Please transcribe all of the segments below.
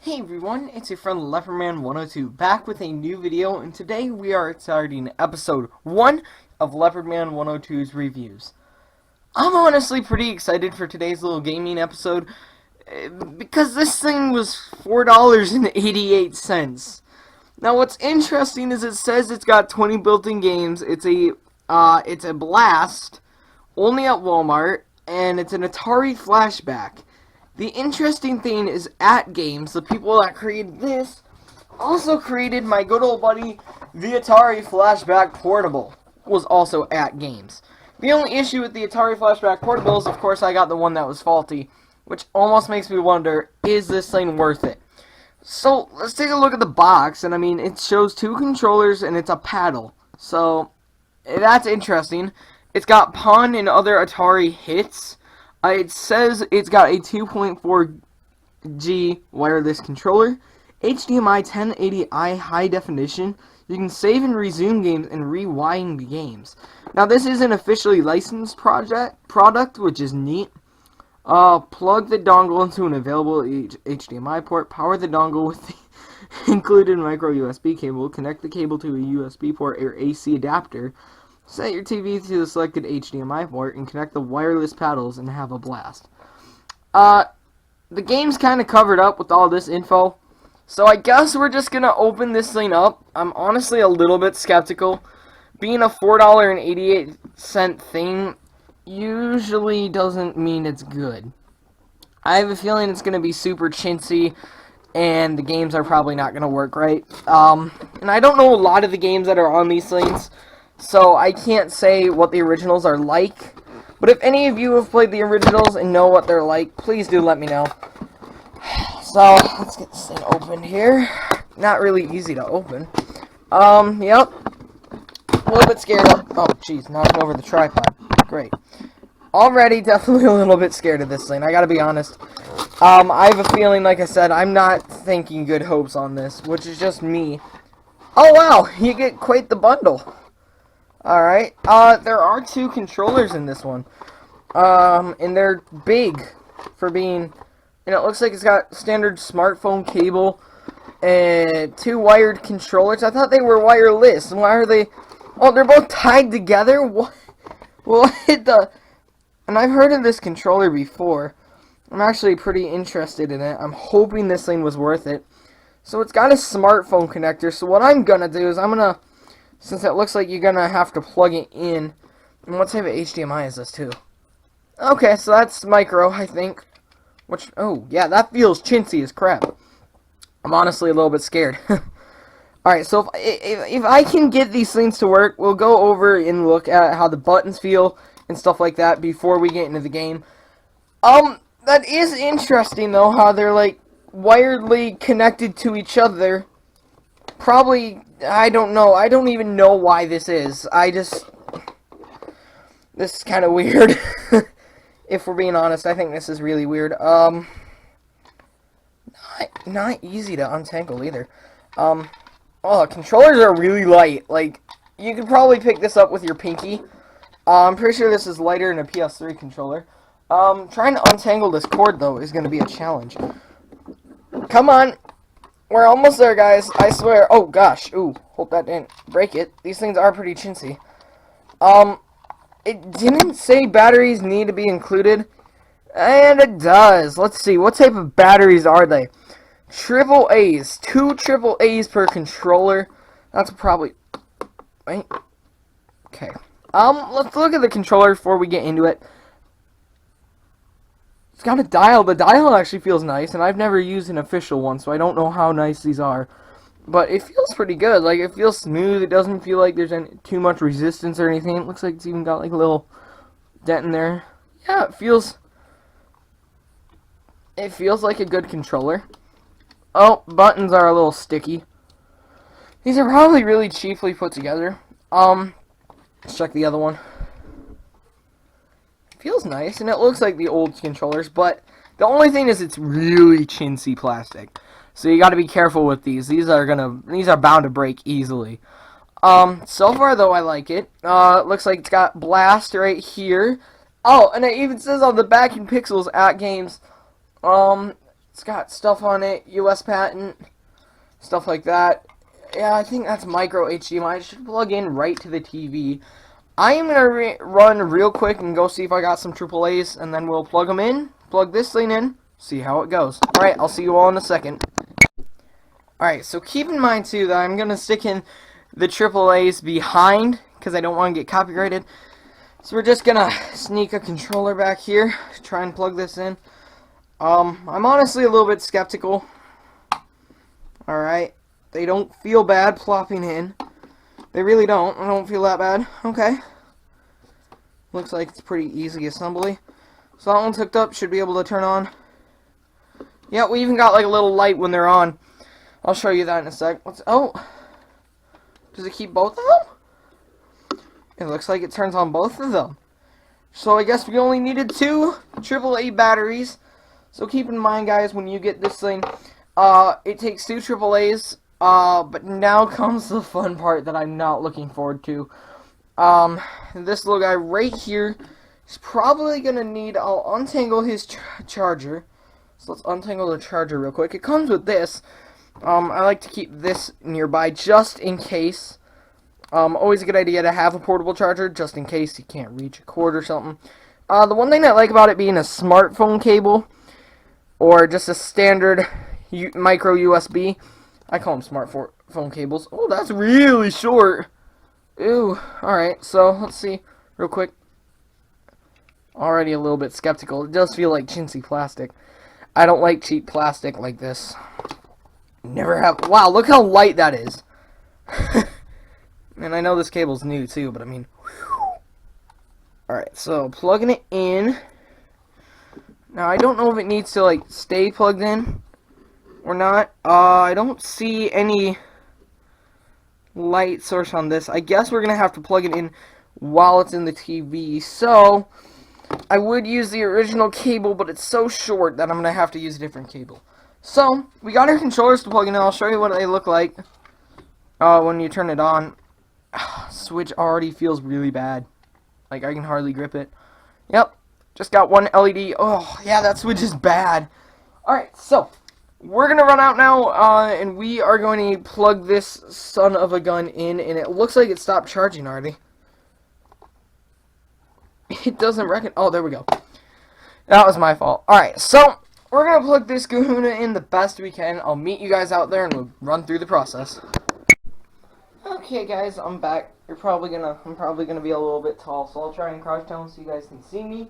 Hey everyone, it's your friend Leopardman102 back with a new video, and today we are starting episode 1 of Leopardman102's reviews. I'm honestly pretty excited for today's little gaming episode because this thing was $4.88. Now what's interesting is it says it's got 20 built-in games. It's a blast only at Walmart, and it's an Atari flashback. The interesting thing is At Games, the people that created this, also created my good old buddy, the Atari Flashback Portable, was also At Games. The only issue with the Atari Flashback Portable is, of course, I got the one that was faulty, which almost makes me wonder, is this thing worth it? So, let's take a look at the box, and I mean, it shows 2 controllers and it's a paddle. So, that's interesting. It's got Pong and other Atari hits. It says it's got a 2.4G wireless controller, HDMI 1080i high definition. You can save and resume games and rewind games. Now this is an officially licensed product, which is neat. Plug the dongle into an available HDMI port. Power the dongle with the included micro USB cable. Connect the cable to a USB port or AC adapter. Set your TV to the selected HDMI port and connect the wireless paddles and have a blast. The game's kind of covered up with all this info, so I guess we're just going to open this thing up. I'm honestly a little bit skeptical. Being a $4.88 thing usually doesn't mean it's good. I have a feeling it's going to be super chintzy, and the games are probably not going to work right. And I don't know a lot of the games that are on these things, so I can't say what the originals are like. But if any of you have played the originals and know what they're like, please do let me know. So, let's get this thing open here. Not really easy to open. Yep. A little bit scared of... Oh, jeez, knocking over the tripod. Great. Already definitely a little bit scared of this thing, I gotta be honest. I have a feeling, like I said, I'm not thinking good hopes on this, which is just me. Oh, wow, you get quite the bundle. Alright, there are 2 controllers in this one. And they're big for being, and it looks like it's got standard smartphone cable and 2 wired controllers. I thought they were wireless. Why are they, oh, they're both tied together? What the, and I've heard of this controller before. I'm actually pretty interested in it. I'm hoping this thing was worth it. So it's got a smartphone connector, so what I'm gonna do is since it looks like you're gonna have to plug it in. And what type of HDMI is this too? Okay, so that's micro, I think. Which, oh, yeah, that feels chintzy as crap. I'm honestly a little bit scared. Alright, so if I can get these things to work, we'll go over and look at how the buttons feel and stuff like that before we get into the game. That is interesting, though, how they're, like, wirely connected to each other. Probably, I don't know. I don't even know why this is. This is kind of weird. If we're being honest, I think this is really weird. Not easy to untangle either. Oh, controllers are really light. Like, you could probably pick this up with your pinky. I'm pretty sure this is lighter than a PS3 controller. Trying to untangle this cord, though, is going to be a challenge. Come on. We're almost there, guys. I swear. Oh, gosh. Ooh, hope that didn't break it. These things are pretty chintzy. It didn't say batteries need to be included. And it does. Let's see. What type of batteries are they? Triple A's. 2 triple A's per controller. That's probably... Wait. Okay. Let's look at the controller before we get into it. It's got a dial. The dial actually feels nice, and I've never used an official one, so I don't know how nice these are. But it feels pretty good. Like, it feels smooth. It doesn't feel like there's too much resistance or anything. It looks like it's even got, like, a little dent in there. Yeah, it feels like a good controller. Oh, buttons are a little sticky. These are probably really cheaply put together. Let's check the other one. Feels nice, and it looks like the old controllers, but the only thing is it's really chintzy plastic. So you got to be careful with these. These are bound to break easily. So far though, I like it. Looks like it's got blast right here. Oh, and it even says on the back in pixels At Games. It's got stuff on it, US patent, stuff like that. Yeah, I think that's micro HDMI. It should plug in right to the TV. I am going to run real quick and go see if I got some AAAs, and then we'll plug them in, plug this thing in, see how it goes. Alright, I'll see you all in a second. Alright, so keep in mind, too, that I'm going to stick in the AAAs behind, because I don't want to get copyrighted. So we're just going to sneak a controller back here, try and plug this in. I'm honestly a little bit skeptical. Alright, they don't feel bad plopping in. They really don't. I don't feel that bad. Okay. Looks like it's pretty easy assembly. So that one's hooked up. Should be able to turn on. Yeah, we even got like a little light when they're on. I'll show you that in a sec. Oh. Does it keep both of them? It looks like it turns on both of them. So I guess we only needed 2 AAA batteries. So keep in mind, guys, when you get this thing, it takes 2 AAAs. But now comes the fun part that I'm not looking forward to. This little guy right here is probably gonna need, I'll untangle his charger. So let's untangle the charger real quick. It comes with this. I like to keep this nearby just in case. Always a good idea to have a portable charger just in case you can't reach a cord or something. The one thing I like about it being a smartphone cable or just a standard micro USB, I call them smartphone cables. Oh, that's really short. Ooh, alright, so let's see real quick. Already a little bit skeptical. It does feel like chintzy plastic. I don't like cheap plastic like this. Never have. Wow, look how light that is. And I know this cable's new too, but I mean, alright, so plugging it in. Now, I don't know if it needs to, like, stay plugged in or not. I don't see any light source on this. I guess we're going to have to plug it in while it's in the TV. So, I would use the original cable, but it's so short that I'm going to have to use a different cable. So, we got our controllers to plug in. I'll show you what they look like when you turn it on. Switch already feels really bad. Like, I can hardly grip it. Yep, just got one LED. Oh, yeah, that switch is bad. Alright, so we're going to run out now, and we are going to plug this son of a gun in, and it looks like it stopped charging already. It doesn't reckon. Oh, there we go. That was my fault. Alright, so we're going to plug this kahuna in the best we can. I'll meet you guys out there, and we'll run through the process. Okay, guys, I'm back. I'm probably gonna be a little bit tall, so I'll try and crouch down so you guys can see me.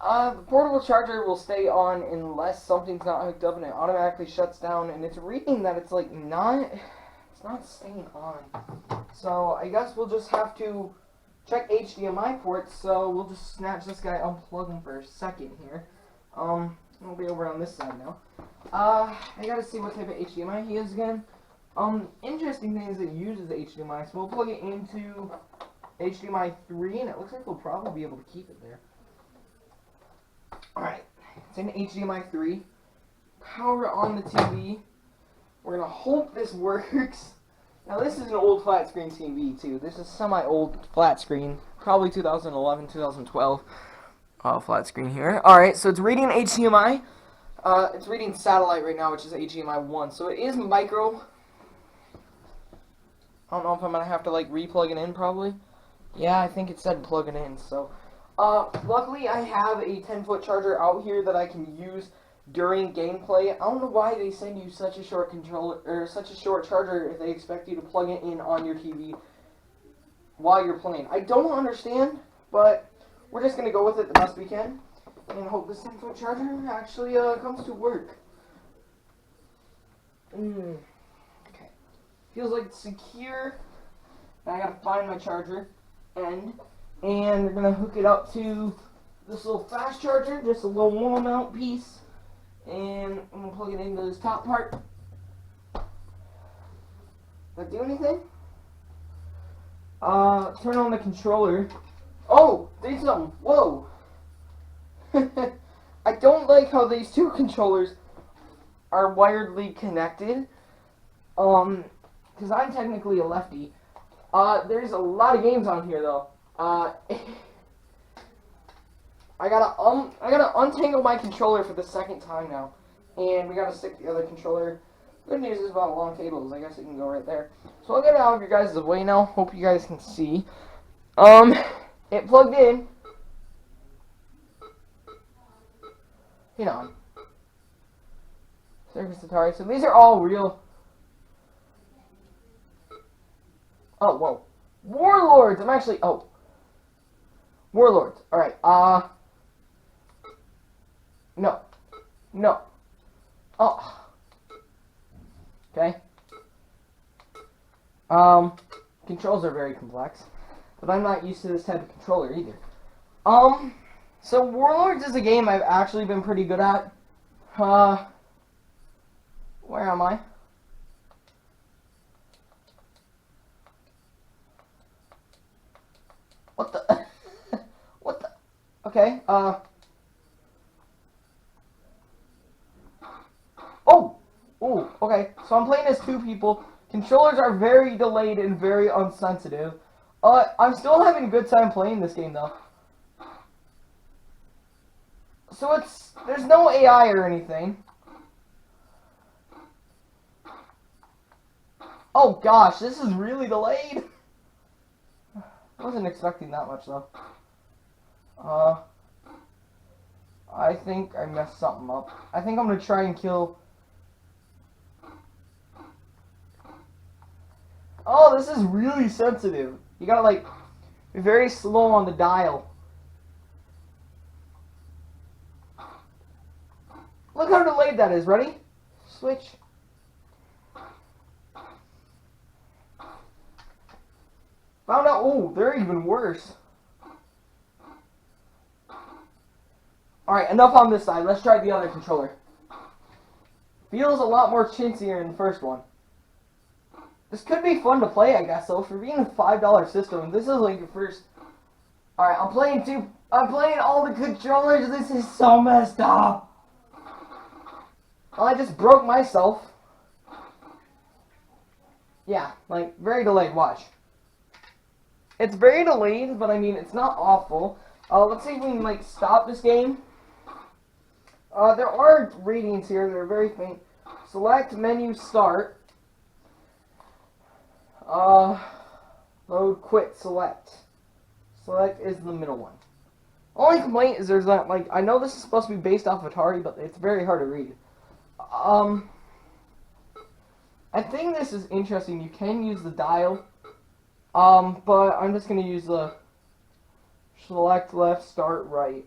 The portable charger will stay on unless something's not hooked up and it automatically shuts down, and it's reading that it's like it's not staying on. So I guess we'll just have to check HDMI ports, so we'll just snatch this guy, unplug him for a second here. We'll be over on this side now. I gotta see what type of HDMI he is again. Interesting thing is it uses HDMI, so we'll plug it into HDMI 3, and it looks like we'll probably be able to keep it there. Alright, it's in HDMI 3. Power on the TV. We're gonna hope this works. Now, this is an old flat screen TV, too. This is semi-old flat screen. Probably 2011, 2012 flat screen here. Alright, so it's reading HDMI. It's reading satellite right now, which is HDMI 1. So it is micro. I don't know if I'm going to have to, like, re-plug it in, probably. Yeah, I think it said plug it in, so. Luckily, I have a 10-foot charger out here that I can use during gameplay. I don't know why they send you such a short controller, or such a short charger if they expect you to plug it in on your TV while you're playing. I don't understand, but we're just going to go with it the best we can and hope this 10-foot charger actually comes to work. Okay. Feels like it's secure. I gotta find my charger end, and we're gonna hook it up to this little fast charger, just a little wall mount piece, and I'm gonna plug it into this top part. Does that do anything? Turn on the controller. Oh, did something. Whoa. I don't like how these two controllers are wiredly connected. Because I'm technically a lefty. There's a lot of games on here, though. I gotta untangle my controller for the second time now. And we gotta stick the other controller. Good news is about long cables. I guess it can go right there. So I'll get it out of your guys' way now. Hope you guys can see. It plugged in. You know. Circus Atari. So these are all real. Oh, whoa. Warlords! I'm actually... Oh. Warlords. Alright, No. No. Oh. Okay. Controls are very complex. But I'm not used to this type of controller either. So Warlords is a game I've actually been pretty good at. Where am I? What the? What the? Okay, Oh! Ooh, okay. So I'm playing as two people. Controllers are very delayed and very unsensitive. I'm still having a good time playing this game, though. So there's no AI or anything. Oh gosh, this is really delayed. I wasn't expecting that much, though. I think I messed something up. I think I'm gonna try and kill... Oh, this is really sensitive. You gotta, like, be very slow on the dial. Look how delayed that is. Ready? Switch. Found out. Oh, they're even worse. Alright, enough on this side. Let's try the other controller. Feels a lot more chintzier than the first one. This could be fun to play, I guess, though. For being a $5 system, this is like your first... Alright, I'm playing all the controllers. This is so messed up. Well, I just broke myself. Yeah, like, very delayed. Watch. It's very delayed, but I mean, it's not awful. Let's see if we can, like, stop this game. There are ratings here. They're very faint. Select menu start. Load quit select. Select is the middle one. Only complaint is there's not, like, I know this is supposed to be based off Atari, but it's very hard to read. I think this is interesting. You can use the dial. But I'm just gonna use the select left, start right.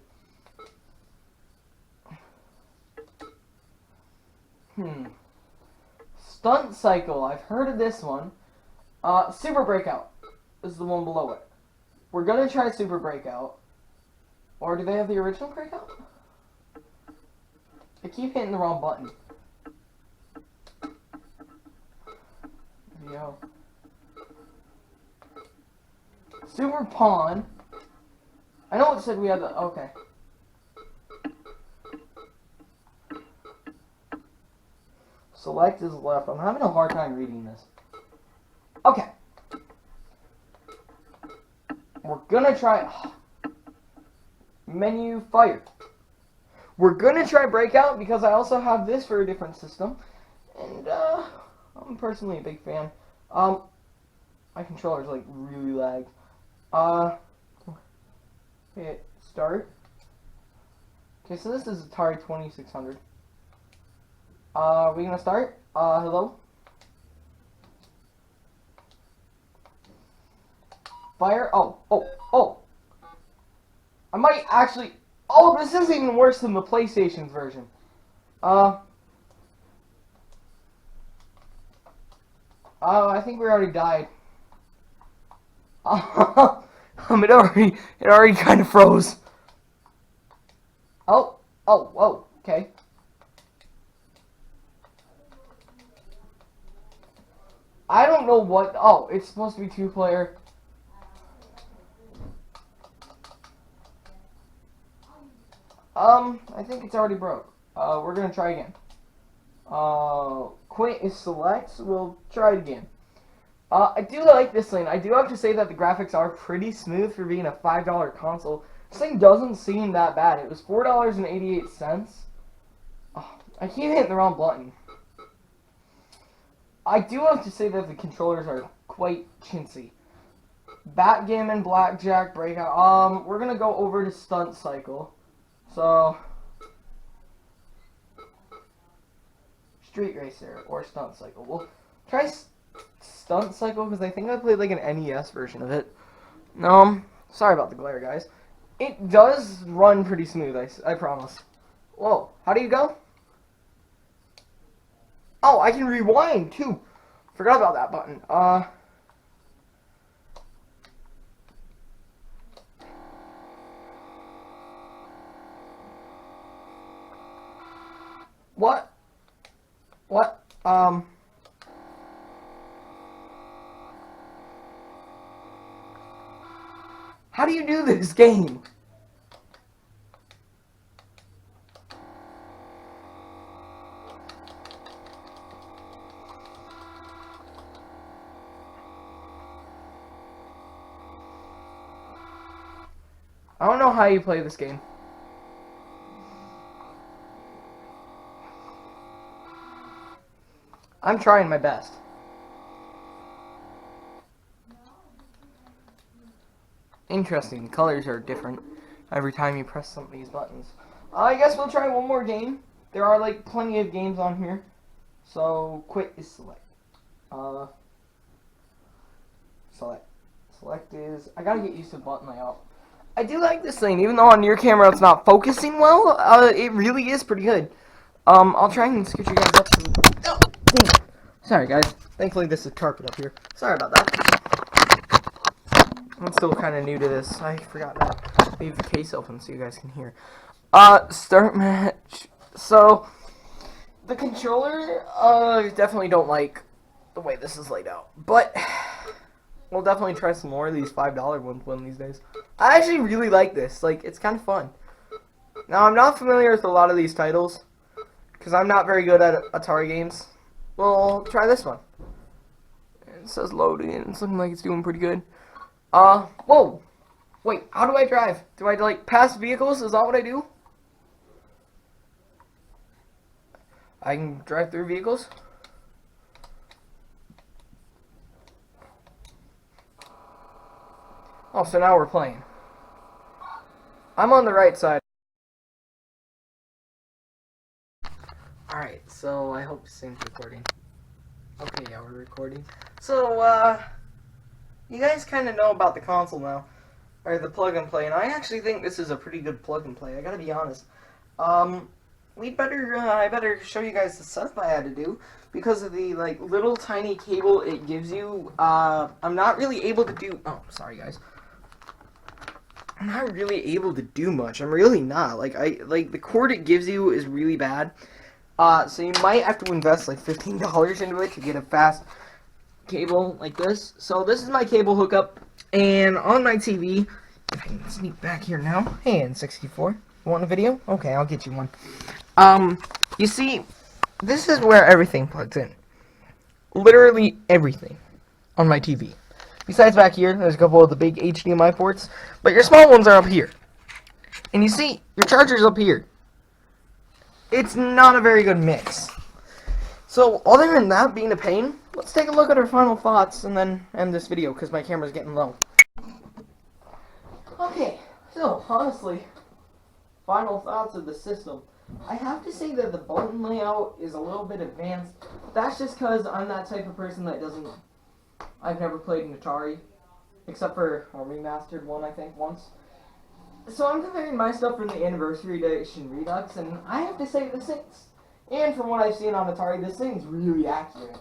Stunt Cycle. I've heard of this one. Super Breakout is the one below it. We're gonna try Super Breakout. Or do they have the original Breakout? I keep hitting the wrong button. Yo. Super Pawn. I know it said we had the... Okay. Select is left. I'm having a hard time reading this. Okay. We're gonna try... Menu fire. We're gonna try Breakout because I also have this for a different system. And, I'm personally a big fan. My controller's, like, really lagged. Hit start. Okay, so this is Atari 2600. Are we gonna start? Hello? Fire? Oh. I might actually... Oh, this is even worse than the PlayStation's version. I think we already died. It already kind of froze. Oh, whoa, okay. I don't know what... Oh, it's supposed to be two-player. I think it's already broke. We're gonna try again. Quit is select, so we'll try it again. I do like this thing. I do have to say that the graphics are pretty smooth for being a $5 console. This thing doesn't seem that bad. It was $4.88. Oh, I keep hitting the wrong button. I do have to say that the controllers are quite chintzy. Backgammon, blackjack, breakout. We're gonna go over to stunt cycle. So, street racer or stunt cycle. We'll try stunt cycle because I think I played like an NES version of it. Sorry about the glare, guys. It does run pretty smooth, I promise. Whoa, how do you go? Oh, I can rewind too. Forgot about that button. What? What? How do you do this game? I don't know how you play this game. I'm trying my best. Interesting. The colors are different every time you press some of these buttons. I guess we'll try one more game. There are like plenty of games on here. So quit is select. Select. Select is... I gotta get used to the button layout. I do like this thing. Even though on your camera it's not focusing well, it really is pretty good. I'll try and scoot you guys up to... Oh, dang. Sorry guys. Thankfully this is carpet up here. Sorry about that. I'm still kind of new to this. I forgot to leave the case open so you guys can hear. Start match. So, the controller, definitely don't like the way this is laid out. But, we'll definitely try some more of these $5 ones one of these days. I actually really like this. Like, it's kind of fun. Now, I'm not familiar with a lot of these titles, because I'm not very good at Atari games. Well, try this one. It says loading, and it's looking like it's doing pretty good. Whoa! Wait, how do I drive? Do I, like, pass vehicles? Is that what I do? I can drive through vehicles? Oh, so now we're playing. I'm on the right side. Alright, so I hope this thing's recording. Okay, yeah, we're recording. So, you guys kind of know about the console now, or the plug and play, and I actually think this is a pretty good plug and play. I gotta be honest. I better show you guys the setup I had to do because of the like little tiny cable it gives you. I'm not really able to do. Oh, sorry guys. I'm not really able to do much. I'm really not. Like the cord it gives you is really bad. So you might have to invest like $15 into it to get a fast cable like this. So this is my cable hookup, and on my TV, if I can sneak back here now. Hey, N64, you want a video? Okay, I'll get you one. You see, this is where everything plugs in. Literally everything on my TV. Besides back here, there's a couple of the big HDMI ports, but your small ones are up here. And you see, your charger's up here. It's not a very good mix. So, other than that being a pain, let's take a look at our final thoughts and then end this video, because my camera's getting low. Okay, so, honestly, final thoughts of the system. I have to say that the button layout is a little bit advanced. That's just because I'm that type of person that doesn't... I've never played an Atari, except for a remastered one, I think, once. So I'm comparing my stuff from the Anniversary Edition Redux, and I have to say this thing's... And from what I've seen on Atari, this thing's really accurate.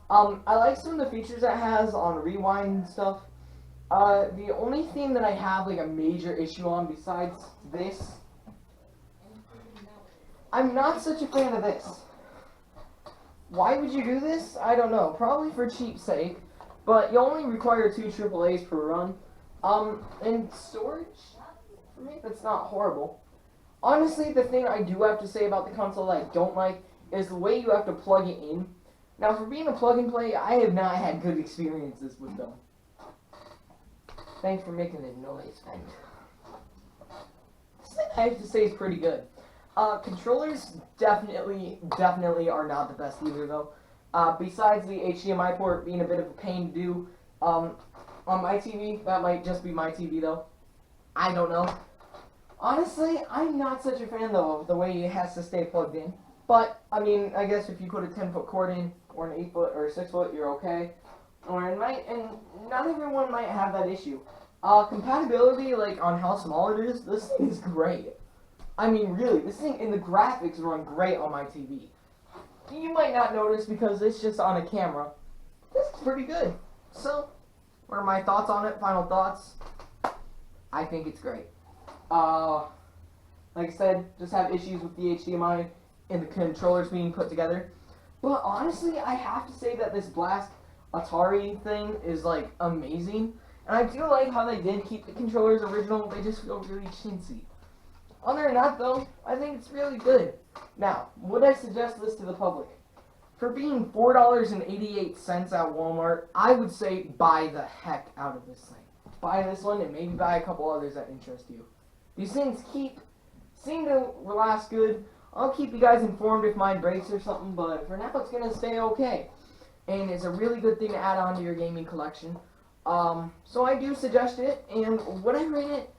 I like some of the features it has on rewind and stuff. The only thing that I have like a major issue on besides this, I'm not such a fan of this. Why would you do this? I don't know. Probably for cheap sake, but you only require 2 AAAs per run. And storage, for me, that's not horrible. Honestly, the thing I do have to say about the console that I don't like is the way you have to plug it in. Now, for being a plug-and-play, I have not had good experiences with them. Thanks for making the noise, man. This thing I have to say is pretty good. Controllers definitely are not the best either, though. Besides the HDMI port being a bit of a pain to do, on my TV, that might just be my TV, though. I don't know. Honestly, I'm not such a fan, though, of the way it has to stay plugged in. But, I mean, I guess if you put a 10-foot cord in, or an 8-foot, or a 6-foot, you're okay. Or it might, and not everyone might have that issue. Compatibility, like, on how small it is, this thing is great. I mean, really, this thing, and the graphics run great on my TV. You might not notice because it's just on a camera. This is pretty good. So, what are my thoughts on it? Final thoughts? I think it's great. Like I said, just have issues with the HDMI and the controllers being put together. But honestly, I have to say that this Blast Atari thing is, like, amazing. And I do like how they did keep the controllers original. They just feel really chintzy. Other than that, though, I think it's really good. Now, would I suggest this to the public? For being $4.88 at Walmart, I would say buy the heck out of this thing. Buy this one and maybe buy a couple others that interest you. These things seem to last good. I'll keep you guys informed if mine breaks or something, but for now it's going to stay okay. And it's a really good thing to add on to your gaming collection. So I do suggest it, and would I rate it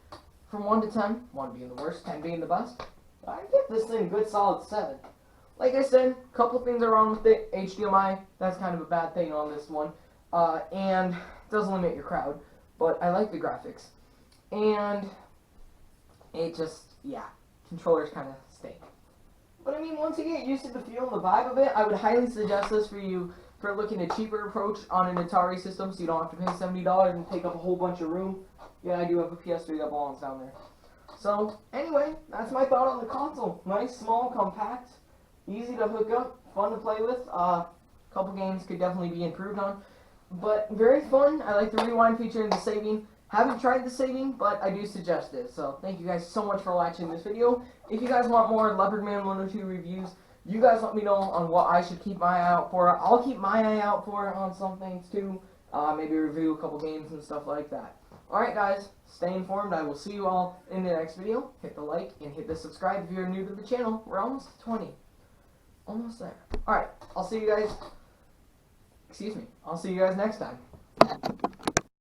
from 1 to 10? 1 being the worst, 10 being the best. I give this thing a good solid 7. Like I said, a couple things are wrong with it. HDMI, that's kind of a bad thing on this one. And it does limit your crowd. But I like the graphics. And it just, yeah, controllers kind of stink. But I mean, once you get used to the feel and the vibe of it, I would highly suggest this for you for looking at a cheaper approach on an Atari system so you don't have to pay $70 and take up a whole bunch of room. Yeah, I do have a PS3 that belongs down there. So, anyway, that's my thought on the console. Nice, small, compact, easy to hook up, fun to play with. Couple games could definitely be improved on. But very fun. I like the rewind feature and the saving. Haven't tried the saving, but I do suggest it. So, thank you guys so much for watching this video. If you guys want more Leopardman 102 reviews, you guys let me know on what I should keep my eye out for. I'll keep my eye out for on some things too. Maybe review a couple games and stuff like that. Alright guys, stay informed. I will see you all in the next video. Hit the like and hit the subscribe if you're new to the channel. We're almost at 20. Almost there. Alright, I'll see you guys. Excuse me. I'll see you guys next time.